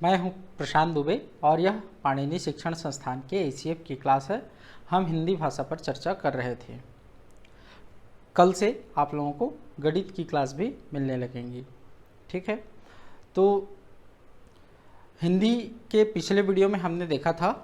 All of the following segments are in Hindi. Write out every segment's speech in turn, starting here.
मैं हूं प्रशांत दुबे और यह पाणिनि शिक्षण संस्थान के एसीएफ की क्लास है। हम हिंदी भाषा पर चर्चा कर रहे थे। कल से आप लोगों को गणित की क्लास भी मिलने लगेंगी, ठीक है। तो हिंदी के पिछले वीडियो में हमने देखा था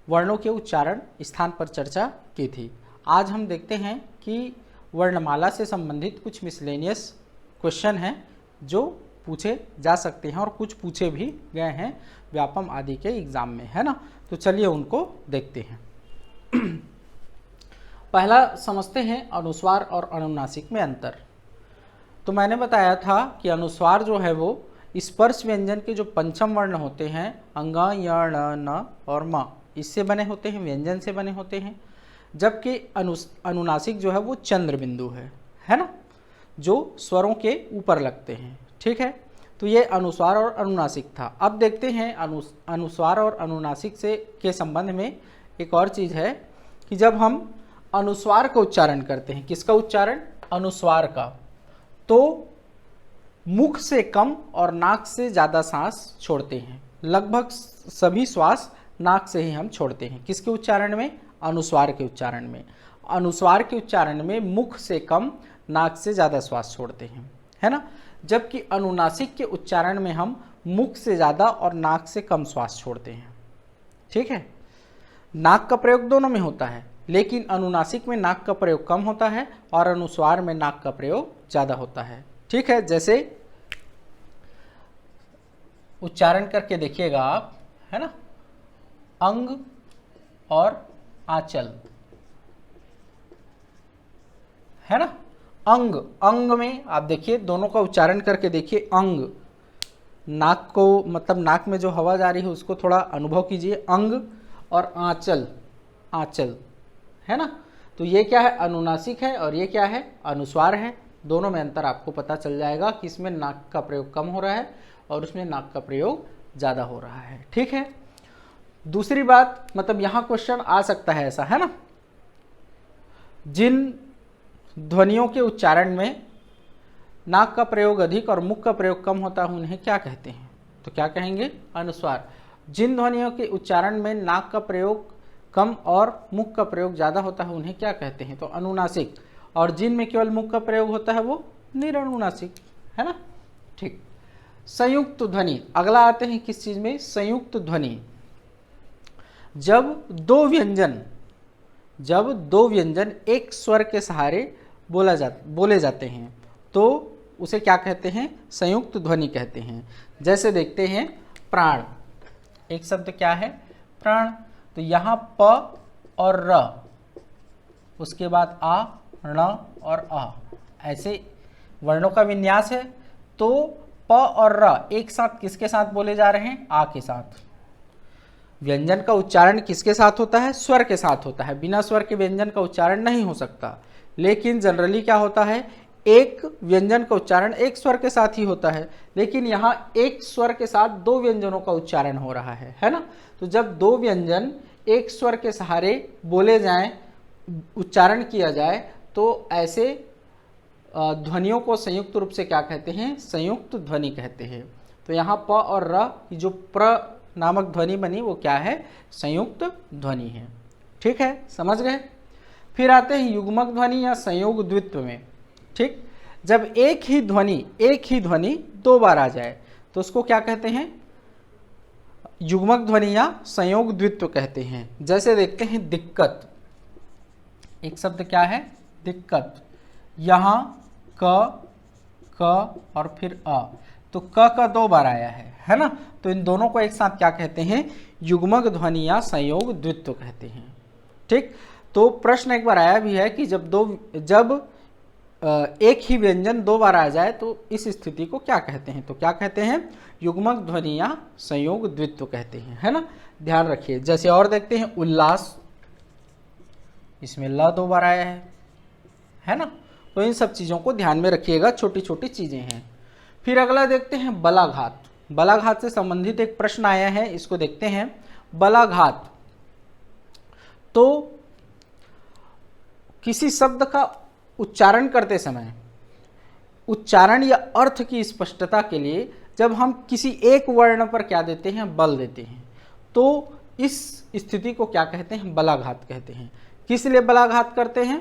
वर्णों के उच्चारण स्थान पर चर्चा की थी। आज हम देखते हैं कि वर्णमाला से संबंधित कुछ मिसलेनियस क्वेश्चन हैं जो पूछे जा सकते हैं और कुछ पूछे भी गए हैं व्यापम आदि के एग्जाम में, है ना। तो चलिए उनको देखते हैं। पहला समझते हैं अनुस्वार और अनुनासिक में अंतर। तो मैंने बताया था कि अनुस्वार जो है वो स्पर्श व्यंजन के जो पंचम वर्ण होते हैं अंग, य, न और म, इससे बने होते हैं, व्यंजन से बने होते हैं। जबकि अनुनासिक जो है वो चंद्र बिंदु है ना, जो स्वरों के ऊपर लगते हैं, ठीक है। तो ये अनुस्वार और अनुनासिक था। अब देखते हैं अनुस्वार और अनुनासिक से के संबंध में एक और चीज़ है कि जब हम अनुस्वार का उच्चारण करते हैं, किसका उच्चारण? अनुस्वार का, तो मुख से कम और नाक से ज़्यादा सांस छोड़ते हैं। लगभग सभी श्वास नाक से ही हम छोड़ते हैं। किसके उच्चारण में? अनुस्वार के उच्चारण में। अनुस्वार के उच्चारण में मुख से कम, नाक से ज़्यादा श्वास छोड़ते हैं, है ना। जबकि अनुनासिक के उच्चारण में हम मुख से ज़्यादा और नाक से कम श्वास छोड़ते हैं, ठीक है। नाक का प्रयोग दोनों में होता है, लेकिन अनुनासिक में नाक का प्रयोग कम होता है और अनुस्वार में नाक का प्रयोग ज़्यादा होता है, ठीक है। जैसे उच्चारण करके देखिएगा आप, है ना। अंग और आंचल, है ना। अंग, अंग में आप देखिए, दोनों का उच्चारण करके देखिए। अंग, नाक को, मतलब नाक में जो हवा जा रही है उसको थोड़ा अनुभव कीजिए। अंग और आंचल, आंचल, है ना। तो ये क्या है? अनुनासिक है और ये क्या है? अनुस्वार है। दोनों में अंतर आपको पता चल जाएगा कि इसमें नाक का प्रयोग कम हो रहा है और उसमें नाक का प्रयोग ज़्यादा हो रहा है, ठीक है। दूसरी बात, मतलब यहाँ क्वेश्चन आ सकता है ऐसा, है ना, जिन ध्वनियों के उच्चारण में नाक का प्रयोग अधिक और मुख का प्रयोग कम होता है उन्हें क्या कहते हैं? तो क्या कहेंगे? अनुस्वार। जिन ध्वनियों के उच्चारण में नाक का प्रयोग कम और मुख का प्रयोग ज़्यादा होता है उन्हें क्या कहते हैं? तो अनुनासिक। और जिन में केवल मुख का प्रयोग होता है वो निरनुनासिक, है ना, ठीक। संयुक्त ध्वनि, अगला आते हैं किस चीज़ में? संयुक्त ध्वनि। जब दो व्यंजन एक स्वर के सहारे बोले जाते हैं तो उसे क्या कहते हैं? संयुक्त ध्वनि कहते हैं। जैसे देखते हैं प्राण, एक शब्द क्या है? प्राण। तो यहाँ प और र, उसके बाद आ, ण और आ, ऐसे वर्णों का विन्यास है। तो प और र एक साथ किसके साथ बोले जा रहे हैं? आ के साथ। व्यंजन का उच्चारण किसके साथ होता है? स्वर के साथ होता है। बिना स्वर के व्यंजन का उच्चारण नहीं हो सकता। लेकिन जनरली क्या होता है? एक व्यंजन का उच्चारण एक स्वर के साथ ही होता है, लेकिन यहाँ एक स्वर के साथ दो व्यंजनों का उच्चारण हो रहा है ना। तो जब दो व्यंजन एक स्वर के सहारे बोले जाएं, उच्चारण किया जाए, तो ऐसे ध्वनियों को संयुक्त रूप से क्या कहते हैं? संयुक्त ध्वनि कहते हैं। तो यहाँ प और र की जो प्र नामक ध्वनि बनी वो क्या है? संयुक्त ध्वनि है, ठीक है, समझ गए। फिर आते हैं युग्मक ध्वनि या संयोग द्वित्व में, ठीक। जब एक ही ध्वनि दो बार आ जाए तो उसको क्या कहते हैं? युग्मक ध्वनि या संयोग द्वित्व कहते हैं। जैसे देखते हैं दिक्कत, एक शब्द क्या है? दिक्कत। यहाँ क और फिर अ, तो क का दो बार आया है ना। तो इन दोनों को एक साथ क्या कहते हैं? युग्मक ध्वनि या संयोग द्वित्व कहते हैं, ठीक। तो प्रश्न एक बार आया भी है कि जब एक ही व्यंजन दो बार आ जाए तो इस स्थिति को क्या कहते हैं? तो क्या कहते हैं? युग्मक ध्वनि या संयोग द्वित्व कहते हैं, है ना। ध्यान रखिए। जैसे और देखते हैं उल्लास, इसमें ल दो बार आया है ना। तो इन सब चीज़ों को ध्यान में रखिएगा, छोटी छोटी चीज़ें हैं। फिर अगला देखते हैं बलाघात। बलाघात से संबंधित एक प्रश्न आया है, इसको देखते हैं। बलाघात, तो किसी शब्द का उच्चारण करते समय उच्चारण या अर्थ की स्पष्टता के लिए जब हम किसी एक वर्ण पर क्या देते हैं, बल देते हैं, तो इस स्थिति को क्या कहते हैं, बलाघात कहते हैं। किस लिए बलाघात करते हैं?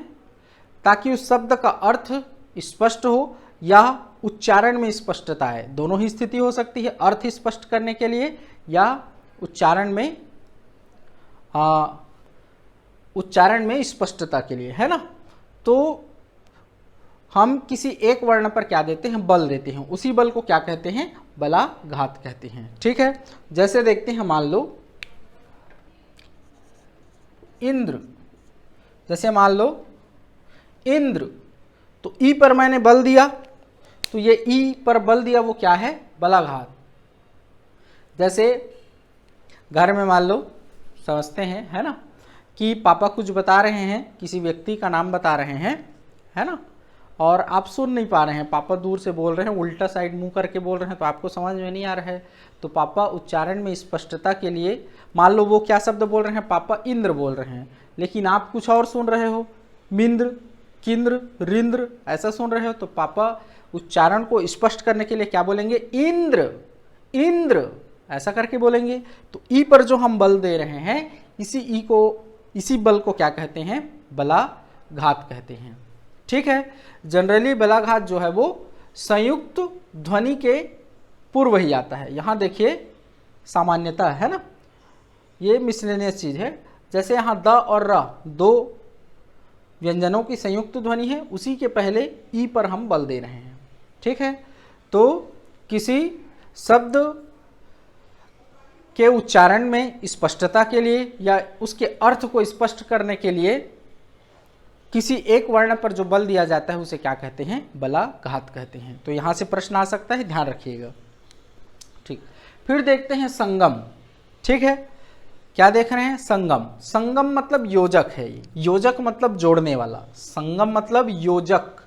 ताकि उस शब्द का अर्थ स्पष्ट हो या उच्चारण में स्पष्टता है। दोनों ही स्थिति हो सकती है, अर्थ स्पष्ट करने के लिए या उच्चारण में स्पष्टता के लिए, है ना। तो हम किसी एक वर्ण पर क्या देते हैं, बल देते हैं, उसी बल को क्या कहते हैं, बलाघात कहते हैं। ठीक है, जैसे देखते हैं, मान लो इंद्र, जैसे मान लो इंद्र, तो ई पर मैंने बल दिया, तो ये ई पर बल दिया वो क्या है, बलाघात। जैसे घर में मान लो समझते हैं, है ना, कि पापा कुछ बता रहे हैं, किसी व्यक्ति का नाम बता रहे हैं, है ना, और आप सुन नहीं पा रहे हैं, पापा दूर से बोल रहे हैं, उल्टा साइड मुंह करके बोल रहे हैं, तो आपको समझ में नहीं आ रहा है। तो पापा उच्चारण में स्पष्टता के लिए, मान लो वो क्या शब्द बोल रहे हैं, पापा इंद्र बोल रहे हैं, लेकिन आप कुछ और सुन रहे हो, मिंद्र, किंद्र, रिंद्र, ऐसा सुन रहे हो, तो पापा उच्चारण को स्पष्ट करने के लिए क्या बोलेंगे, इंद्र, इंद्र, ऐसा करके बोलेंगे। तो ई पर जो हम बल दे रहे हैं, इसी बल को क्या कहते हैं, बलाघात कहते हैं। ठीक है, जनरली बलाघात जो है वो संयुक्त ध्वनि के पूर्व ही आता है। यहाँ देखिए सामान्यता है ना, ये मिसलेनियस चीज है। जैसे यहाँ द और र दो व्यंजनों की संयुक्त ध्वनि है, उसी के पहले ई पर हम बल दे रहे हैं। ठीक है, तो किसी शब्द के उच्चारण में स्पष्टता के लिए या उसके अर्थ को स्पष्ट करने के लिए किसी एक वर्ण पर जो बल दिया जाता है उसे क्या कहते हैं, बलाघात कहते हैं। तो यहां से प्रश्न आ सकता है, ध्यान रखिएगा। ठीक, फिर देखते हैं संगम। ठीक है, क्या देख रहे हैं, संगम। संगम मतलब योजक है, योजक मतलब जोड़ने वाला, संगम मतलब योजक।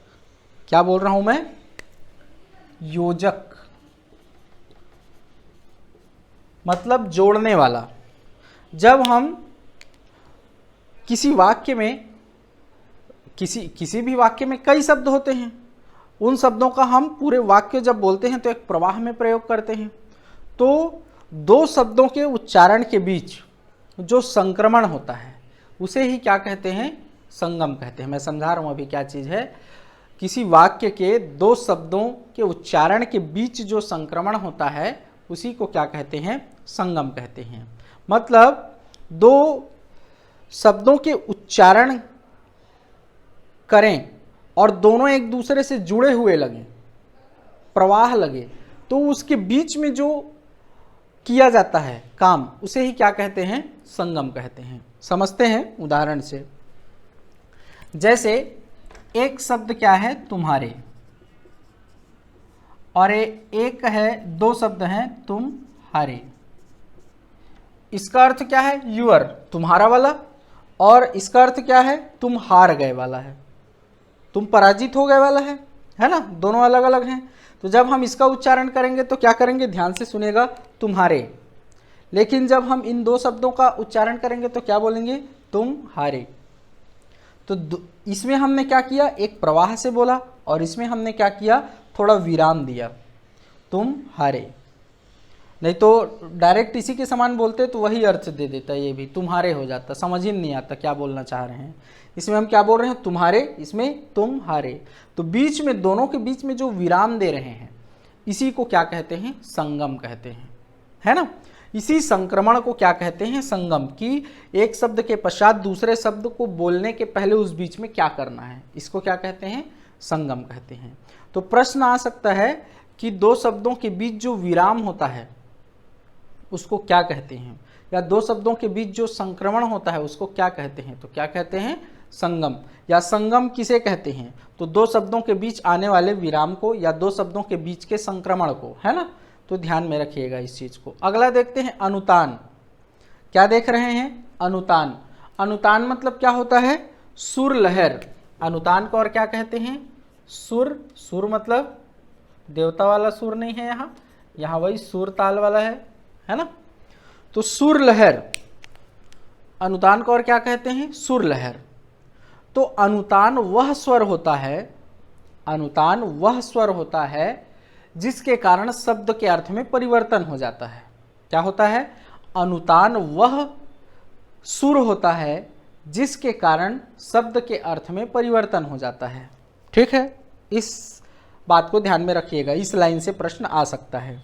क्या बोल रहा हूं मैं, योजक मतलब जोड़ने वाला। जब हम किसी वाक्य में, किसी भी वाक्य में कई शब्द होते हैं, उन शब्दों का हम पूरे वाक्य जब बोलते हैं तो एक प्रवाह में प्रयोग करते हैं। तो दो शब्दों के उच्चारण के बीच जो संक्रमण होता है उसे ही क्या कहते हैं, संगम कहते हैं। मैं समझा रहा हूं अभी क्या चीज है। किसी वाक्य के दो शब्दों के उच्चारण के बीच जो संक्रमण होता है उसी को क्या कहते हैं, संगम कहते हैं। मतलब दो शब्दों के उच्चारण करें और दोनों एक दूसरे से जुड़े हुए लगे, प्रवाह लगे, तो उसके बीच में जो किया जाता है काम उसे ही क्या कहते हैं, संगम कहते हैं। समझते हैं उदाहरण से। जैसे एक शब्द क्या है, तुम्हारे, और एक है, दो शब्द हैं तुम्हारे। इसका अर्थ क्या है, यूर, तुम्हारा वाला, और इसका अर्थ क्या है, तुम हार गए वाला है, तुम पराजित हो गए वाला है ना, दोनों अलग अलग हैं। तो जब हम इसका उच्चारण करेंगे तो क्या करेंगे, ध्यान से सुनेगा, तुम्हारे। लेकिन जब हम इन दो शब्दों का उच्चारण करेंगे तो क्या बोलेंगे, तुम हारे। तो इसमें हमने क्या किया, एक प्रवाह से बोला, और इसमें हमने क्या किया, थोड़ा विराम दिया, तुम हारे। नहीं तो डायरेक्ट इसी के समान बोलते तो वही अर्थ दे देता, ये भी तुम्हारे हो जाता, समझ ही नहीं आता क्या बोलना चाह रहे हैं। इसमें हम क्या बोल रहे हैं, तुम्हारे, इसमें तुम हारे। तो बीच में, दोनों के बीच में जो विराम दे रहे हैं इसी को क्या कहते हैं, संगम कहते हैं, है ना। इसी संक्रमण को क्या कहते हैं, संगम। कि एक शब्द के पश्चात दूसरे शब्द को बोलने के पहले उस बीच में क्या करना है, इसको क्या कहते हैं, संगम कहते हैं। तो प्रश्न आ सकता है कि दो शब्दों के बीच जो विराम होता है उसको क्या कहते हैं, या दो शब्दों के बीच जो संक्रमण होता है उसको क्या कहते हैं, तो क्या कहते हैं, संगम। या संगम किसे कहते हैं, तो दो शब्दों के बीच आने वाले विराम को या दो शब्दों के बीच के संक्रमण को, है ना। तो ध्यान में रखिएगा इस चीज को। अगला देखते हैं अनुतान। क्या देख रहे हैं, अनुतान। अनुतान मतलब क्या होता है, सुर लहर। अनुतान को और क्या कहते हैं, सुर। सुर मतलब देवता वाला सुर नहीं है, यहाँ वही सुर ताल वाला है ना। तो सुर लहर, अनुतान को और क्या कहते हैं, सुर लहर। तो अनुतान वह स्वर होता है अनुतान वह स्वर होता है जिसके कारण शब्द के अर्थ में परिवर्तन हो जाता है। क्या होता है? अनुतान वह सुर होता है जिसके कारण शब्द के अर्थ में परिवर्तन हो जाता है। ठीक है, इस बात को ध्यान में रखिएगा, इस लाइन से प्रश्न आ सकता है।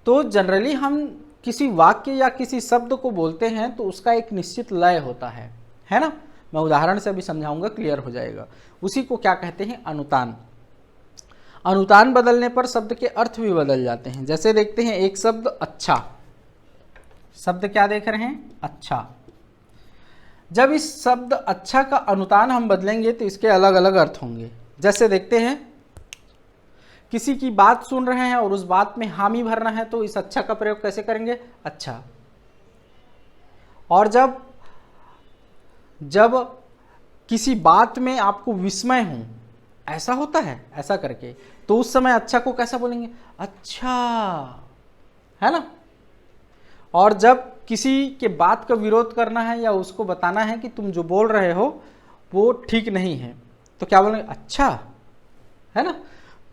तो जनरली हम किसी वाक्य या किसी शब्द को बोलते हैं तो उसका एक निश्चित लय होता है ना। मैं उदाहरण से अभी समझाऊंगा, क्लियर हो जाएगा। उसी को क्या कहते हैं? अनुतान। अनुतान बदलने पर शब्द के अर्थ भी बदल जाते हैं। जैसे देखते हैं एक शब्द अच्छा, शब्द क्या देख रहे हैं? अच्छा। जब इस शब्द अच्छा का अनुतान हम बदलेंगे तो इसके अलग अलग अर्थ होंगे। जैसे देखते हैं किसी की बात सुन रहे हैं और उस बात में हामी भरना है तो इस अच्छा का प्रयोग कैसे करेंगे? अच्छा। और जब किसी बात में आपको विस्मय हो, ऐसा होता है ऐसा करके, तो उस समय अच्छा को कैसा बोलेंगे? अच्छा, है ना। और जब किसी के बात का विरोध करना है या उसको बताना है कि तुम जो बोल रहे हो वो ठीक नहीं है, तो क्या बोलेंगे? अच्छा, है ना।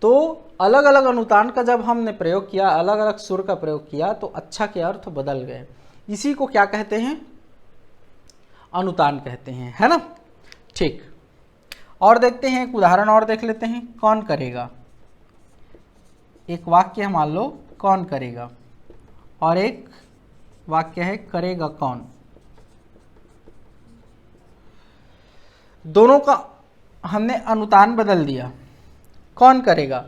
तो अलग अलग अनुतान का जब हमने प्रयोग किया, अलग अलग सुर का प्रयोग किया, तो अच्छा के अर्थ बदल गए। इसी को क्या कहते हैं? अनुतान कहते हैं, है ना। ठीक, और देखते हैं एक उदाहरण और देख लेते हैं। कौन करेगा? एक वाक्य है, मान लो कौन करेगा, और एक वाक्य है करेगा कौन। दोनों का हमने अनुतान बदल दिया। कौन करेगा,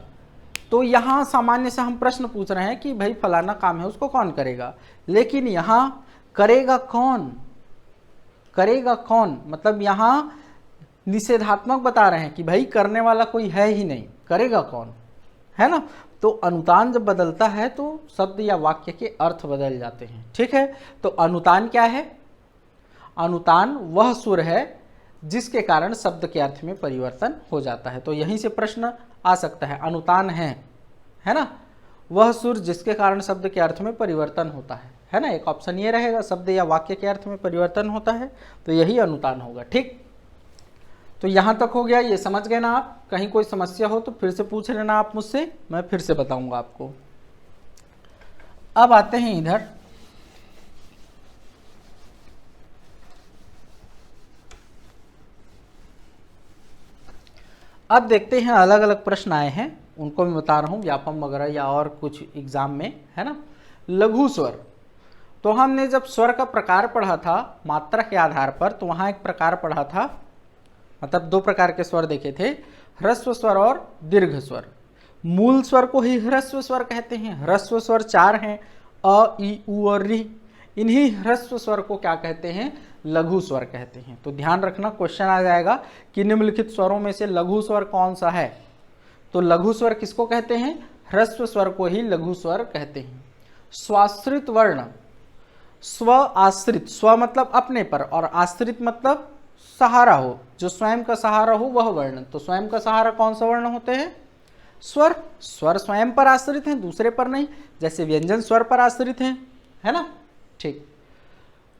तो यहां सामान्य से हम प्रश्न पूछ रहे हैं कि भाई फलाना काम है उसको कौन करेगा, लेकिन यहां करेगा कौन, करेगा कौन मतलब यहां निषेधात्मक बता रहे हैं कि भाई करने वाला कोई है ही नहीं, करेगा कौन, है ना। तो अनुतान जब बदलता है तो शब्द या वाक्य के अर्थ बदल जाते हैं। ठीक है, तो अनुतान क्या है? अनुतान वह सुर है जिसके कारण शब्द के अर्थ में परिवर्तन हो जाता है। तो यहीं से प्रश्न आ सकता है, अनुतान है ना, वह सुर जिसके कारण शब्द के अर्थ में परिवर्तन होता है ना। एक ऑप्शन ये रहेगा, शब्द या वाक्य के अर्थ में परिवर्तन होता है, तो यही अनुतान होगा। ठीक, तो यहां तक हो गया, ये समझ गए ना आप। कहीं कोई समस्या हो तो फिर से पूछ लेना आप मुझसे, मैं फिर से बताऊंगा आपको। अब आते हैं इधर, अब देखते हैं अलग अलग प्रश्न आए हैं, उनको मैं बता रहा हूं, व्यापम वगैरह या और कुछ एग्जाम में, है ना। लघु स्वर, तो हमने जब स्वर का प्रकार पढ़ा था मात्रा के आधार पर, तो वहां एक प्रकार पढ़ा था, मतलब दो प्रकार के स्वर देखे थे, ह्रस्व स्वर और दीर्घ स्वर। मूल स्वर को ही ह्रस्व स्वर कहते हैं। ह्रस्व स्वर 4 हैं, अ, ई, उ और ऋ। इन्हीं ह्रस्व स्वर को क्या कहते हैं? लघु स्वर कहते हैं। तो ध्यान रखना, क्वेश्चन आ जाएगा कि निम्नलिखित स्वरों में से लघु स्वर कौन सा है। तो लघु स्वर किसको कहते हैं? ह्रस्व स्वर को ही लघु स्वर कहते हैं। स्वाश्रित वर्ण, स्व आश्रित, स्व मतलब अपने पर और आश्रित मतलब सहारा हो, जो स्वयं का सहारा हो वह वर्ण। तो स्वयं का सहारा कौन सा वर्ण होते हैं? स्वर। स्वर स्वयं पर आश्रित हैं, दूसरे पर नहीं, जैसे व्यंजन स्वर पर आश्रित हैं, है ना। ठीक,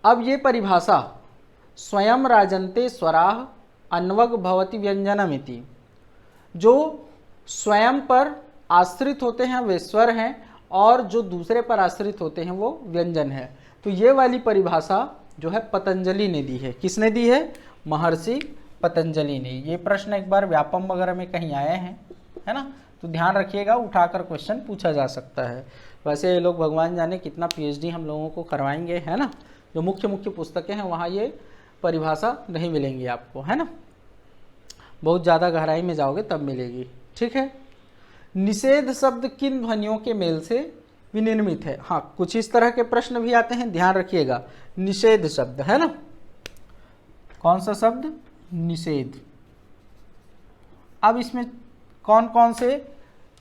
अब ये परिभाषा स्वयं राजन्ते स्वराः अन्वग भवति व्यंजनमिति, जो स्वयं पर आश्रित होते हैं वे स्वर हैं और जो दूसरे पर आश्रित होते हैं वो व्यंजन है। तो ये वाली परिभाषा जो है पतंजलि ने दी है। किसने दी है? महर्षि पतंजलि ने। ये प्रश्न एक बार व्यापम वगैरह में कहीं आए हैं, है ना, तो ध्यान रखिएगा, उठाकर क्वेश्चन पूछा जा सकता है। वैसे ये लोग भगवान जाने कितना पीएचडी हम लोगों को करवाएंगे, है ना। जो मुख्य मुख्य पुस्तकें हैं वहाँ ये परिभाषा नहीं मिलेंगी आपको, है ना, बहुत ज़्यादा गहराई में जाओगे तब मिलेगी। ठीक है, निषेध शब्द किन ध्वनियों के मेल से विनिर्मित है? हाँ, कुछ इस तरह के प्रश्न भी आते हैं, ध्यान रखिएगा। निषेध शब्द, है ना, कौन सा शब्द? निषेध। अब इसमें कौन कौन से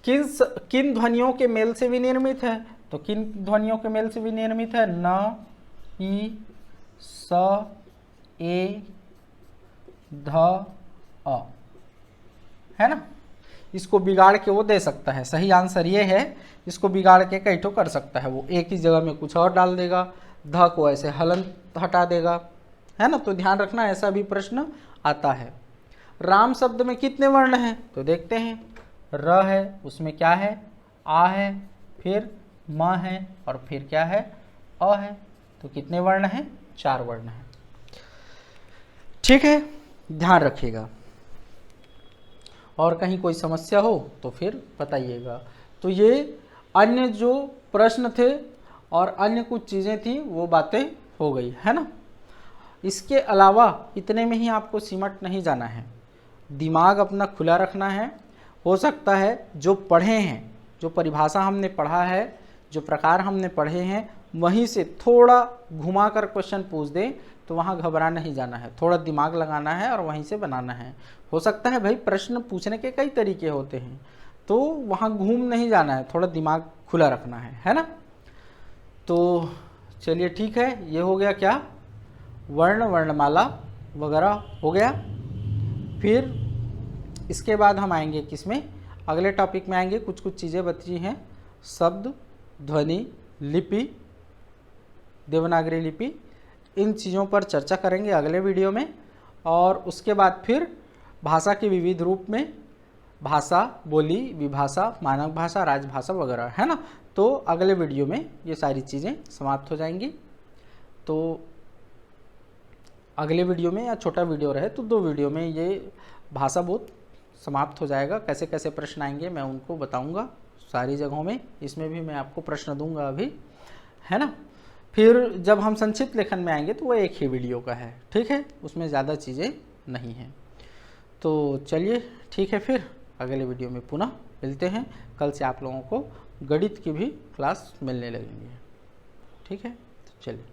किन ध्वनियों के मेल से विनिर्मित है? तो किन ध्वनियों के मेल से विनिर्मित है? न, ई, स, ए, ध, अ, है ना। इसको बिगाड़ के वो दे सकता है, सही आंसर ये है, इसको बिगाड़ के कई ठो कर सकता है वो, एक ही जगह में कुछ और डाल देगा, ध को ऐसे हलन हटा देगा, है ना। तो ध्यान रखना, ऐसा भी प्रश्न आता है। राम शब्द में कितने वर्ण हैं तो देखते हैं, र है, उसमें क्या है, आ है, फिर म है और फिर क्या है, अ है। तो कितने वर्ण हैं, 4 वर्ण हैं। ठीक है, ध्यान रखिएगा। और कहीं कोई समस्या हो तो फिर बताइएगा। तो ये अन्य जो प्रश्न थे और अन्य कुछ चीज़ें थी वो बातें हो गई है ना। इसके अलावा इतने में ही आपको सिमट नहीं जाना है, दिमाग अपना खुला रखना है। हो सकता है जो पढ़े हैं, जो परिभाषा हमने पढ़ा है, जो प्रकार हमने पढ़े हैं, वहीं से थोड़ा घुमाकर क्वेश्चन पूछ दें तो वहाँ घबरा नहीं जाना है, थोड़ा दिमाग लगाना है और वहीं से बनाना है। हो सकता है भाई प्रश्न पूछने के कई तरीके होते हैं, तो वहाँ घूम नहीं जाना है, थोड़ा दिमाग खुला रखना है ना। तो चलिए ठीक है, ये हो गया क्या, वर्ण वर्णमाला वगैरह हो गया। फिर इसके बाद हम आएंगे किसमें, अगले टॉपिक में आएंगे, कुछ कुछ चीज़ें बची हैं, शब्द, ध्वनि, लिपि, देवनागरी लिपि, इन चीज़ों पर चर्चा करेंगे अगले वीडियो में। और उसके बाद फिर भाषा के विविध रूप में, भाषा, बोली, विभाषा, मानक भाषा, राजभाषा वगैरह, है ना। तो अगले वीडियो में ये सारी चीज़ें समाप्त हो जाएंगी। तो अगले वीडियो में, या छोटा वीडियो रहे तो 2 वीडियो में, ये भाषा बोध समाप्त हो जाएगा। कैसे कैसे प्रश्न आएंगे मैं उनको बताऊंगा सारी जगहों में, इसमें भी मैं आपको प्रश्न दूंगा अभी, है ना। फिर जब हम संक्षिप्त लेखन में आएंगे तो वो एक ही वीडियो का है, ठीक है, उसमें ज़्यादा चीज़ें नहीं हैं। तो चलिए ठीक है, फिर अगले वीडियो में पुनः मिलते हैं। कल से आप लोगों को गणित की भी क्लास मिलने लगेंगी, ठीक है। तो चलिए।